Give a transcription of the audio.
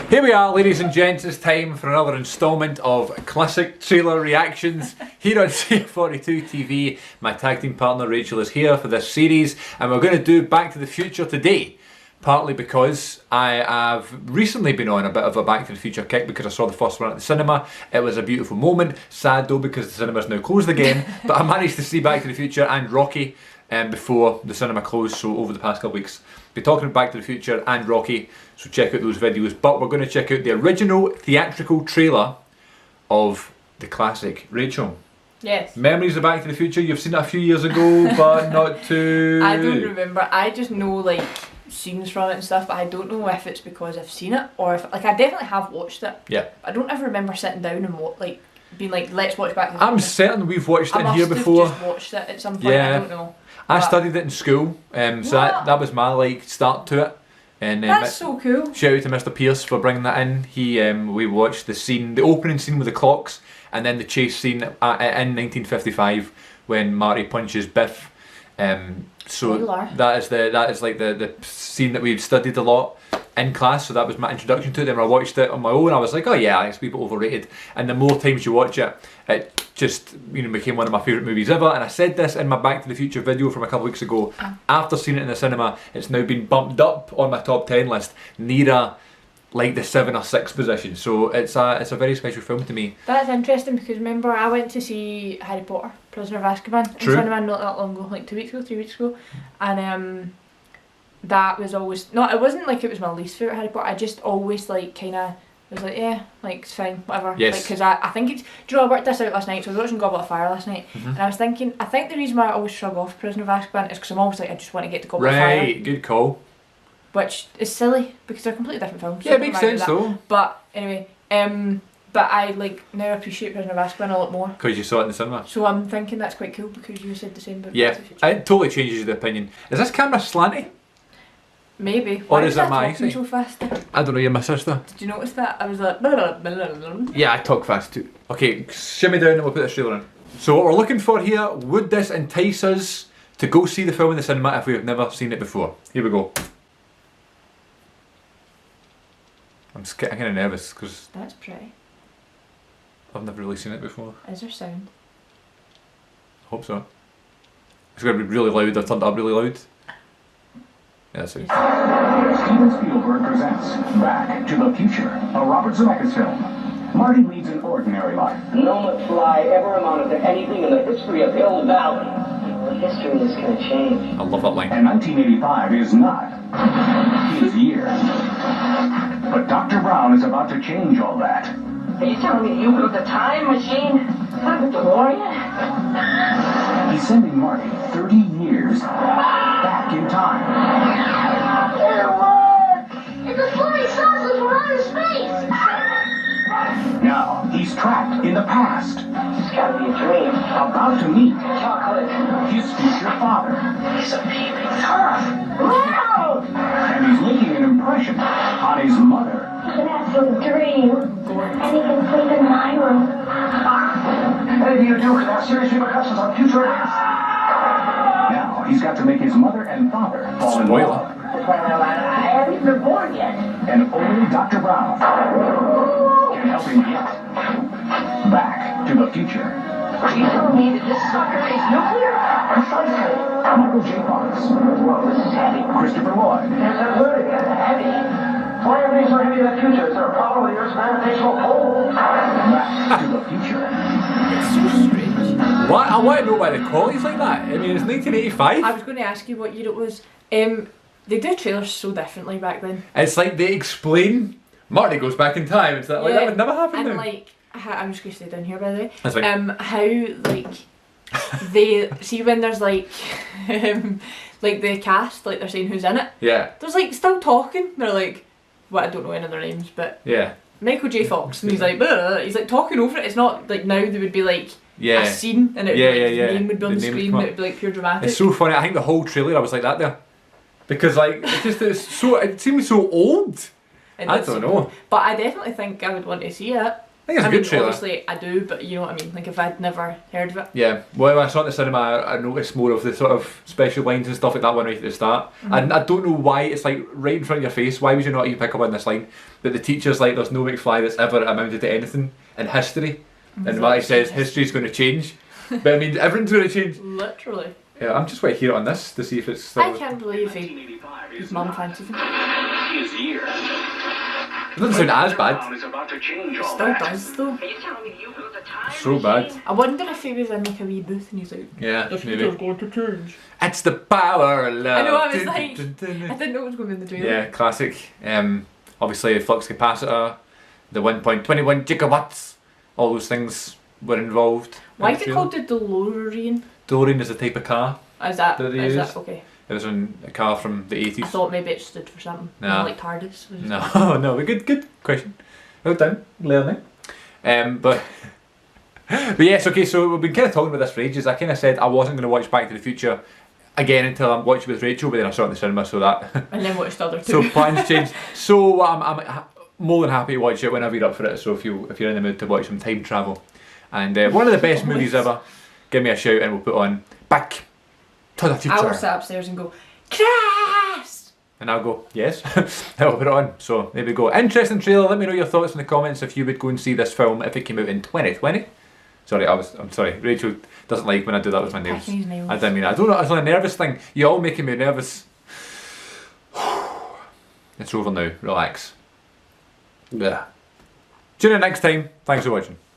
Here we are, ladies and gents, it's time for another instalment of classic trailer reactions here on C42 TV. My tag team partner Rachel is here for this series, and we're going to do Back to the Future today. Partly because I have recently been on a bit of a Back to the Future kick because I saw the first one at the cinema. It was a beautiful moment. Sad though because the cinema's now closed again, but I managed to see Back to the Future and Rocky before the cinema closed, so over the past couple of weeks. Be talking about Back to the Future and Rocky, so check out those videos. But we're going to check out the original theatrical trailer of the classic. Rachel. Yes. Memories of Back to the Future, you've seen it a few years ago, but not too... I don't remember. I just know like scenes from it and stuff, but I don't know if it's because I've seen it or if like I definitely have watched it. Yeah. I don't ever remember sitting down and being like, let's watch Back to the Future. I'm certain we've watched it in here before. I must have just watched it at some point. Yeah. I don't know. I studied it in school, so that was my like start to it. And that's so cool. Shout out to Mr. Pierce for bringing that in. He we watched the opening scene with the clocks, and then the chase scene in 1955 when Marty punches Biff. So that is like the scene that we've studied a lot in class. So that was my introduction to it. Then when I watched it on my own, I was like, oh yeah, it's a wee bit overrated. And the more times you watch it, it just became one of my favourite movies ever. And I said this in my Back to the Future video from a couple of weeks ago. After seeing it in the cinema, it's now been bumped up on my top 10 list, nearer like the 7 or 6 position. So it's a very special film to me. That's interesting because remember I went to see Harry Potter, Prisoner of Azkaban in cinema not that long ago, like 2 weeks ago, 3 weeks ago, and that was always it wasn't like it was my least favourite Harry Potter. I just always like kind of was like, yeah, like it's fine, whatever. Yes. Because I think it's. Do you know, I worked this out last night, so I was watching Goblet of Fire last night, and I was thinking, I think the reason why I always shrug off Prisoner of Azkaban is because I'm always like, I just want to get to Goblet of Fire. Right, good call. Which is silly because they're completely different films. Yeah, it makes sense though. But anyway, but I like now appreciate Prisoner of Azkaban a lot more. Because you saw it in the cinema. So I'm thinking that's quite cool because you said the same about yeah, it totally changes the opinion. Is this camera slanty? Maybe. Or is it my so fast? I don't know, you're my sister. Did you notice that? I was like blah, blah, blah, blah, blah. Yeah, I talk fast too. Okay, shimmy down and we'll put this trailer in. So what we're looking for here, would this entice us to go see the film in the cinema if we have never seen it before? Here we go. I'm kind of nervous because that's pretty. I've never really seen it before. Is there sound? I hope so. It's going to be really loud. I've turned it up really loud. Yeah, that's it. Steven Spielberg presents Back to the Future, a Robert Zemeckis film. Marty leads an ordinary life. No McFly ever amounted to anything in the history of Hill Valley. Well, history is going to change. I love that line. And 1985 is not his year. But Dr. Brown is about to change all that. Are you telling me you built a time machine? Kind of a DeLorean? He's sending Marty 30 years back in time. It's a flying saucers from outer space! Now, he's trapped in the past. It's gotta be a dream. About to meet Chocolate. his future father. He's a peeping tough. Wow! And he's making an impression on his mother. It's an absolute dream. And he can sleep in my room. Anything you do can have serious repercussions on future acts. Now, he's got to make his mother and father fall in love. I haven't even been born yet. And only Dr. Brown can help him get back to the future. Are you telling me that this sucker is nuclear? Precisely. Michael J. Fox. Whoa, this is heavy. Christopher Lloyd. There's that word again, heavy. Why are things so heavy in the future? Is there a problem with the Earth's gravitational pull? Back to the future. It's so strange. What? I want to know why the quality's like that. I mean, it's 1985. I was going to ask you what year it was. They do trailers so differently back then. It's like they explain Marty goes back in time. It's that like that would never happen and now. like I'm just going to stay down here by the way. That's fine. How like they see when there's like the cast, like they're saying who's in it. Yeah. There's like still talking. They're like, well, I don't know any of their names, but Yeah. Michael J. Fox, and he's like, he's like talking over it. It's not like now they would be like Yeah. a scene, and it would his name would be on the name would screen. come And up. it would be like pure dramatic. It's so funny. I think the whole trailer I was like that there, because like it's so it seems so old. I don't know. But I definitely think I would want to see it. think it's a good trailer. Obviously I do, but you know what I mean. Like if I'd never heard of it. Yeah, well, when I saw it in the cinema, I noticed more of the sort of special lines and stuff like that one right at the start. And I don't know why it's like right in front of your face. Why would you not even pick up on this line? That the teacher's like, there's no McFly that's ever amounted to anything in history. And Marty says history's going to change. But I mean, everything's going to change. Literally. Yeah, I'm just waiting to hear it on this to see if it's still... I can't believe his mum fancied him. His year. It doesn't sound as bad. Is about to change all Still that. does though. So bad. I wonder if he was in like a wee booth and he's like, Yeah, maybe. going to change. It's the power of love. I know, I was like, I didn't know it was going to be in the trailer. Yeah, classic. Obviously, the flux capacitor, the 1.21 gigawatts, all those things were involved. Why is it called the DeLorean? DeLorean is a type of car. Is that used. okay? It was a car from the 80s. I thought maybe it stood for something. Nah. Like TARDIS. No, no, but good question. Well done, learning. But yes, okay, so we've been kind of talking about this for ages. I kind of said I wasn't going to watch Back to the Future again until I'm watching with Rachel, but then I saw it in the cinema, so that... And then watched the other two. So plans changed. So I'm more than happy to watch it whenever you're up for it, so if you're in the mood to watch some time travel. And one of the best movies ever, give me a shout and we'll put on Back to the Future. I will sit upstairs and go, Chris! And I'll go, yes, I'll put it on. So there we go. Interesting trailer. Let me know your thoughts in the comments if you would go and see this film if it came out in 2020. Sorry, I'm sorry. Rachel doesn't like when I do that with my nails. Picking his nails. I didn't mean that. I don't know, it's a nervous thing. You're all making me nervous. It's over now. Relax. Yeah. Tune in next time. Thanks for watching.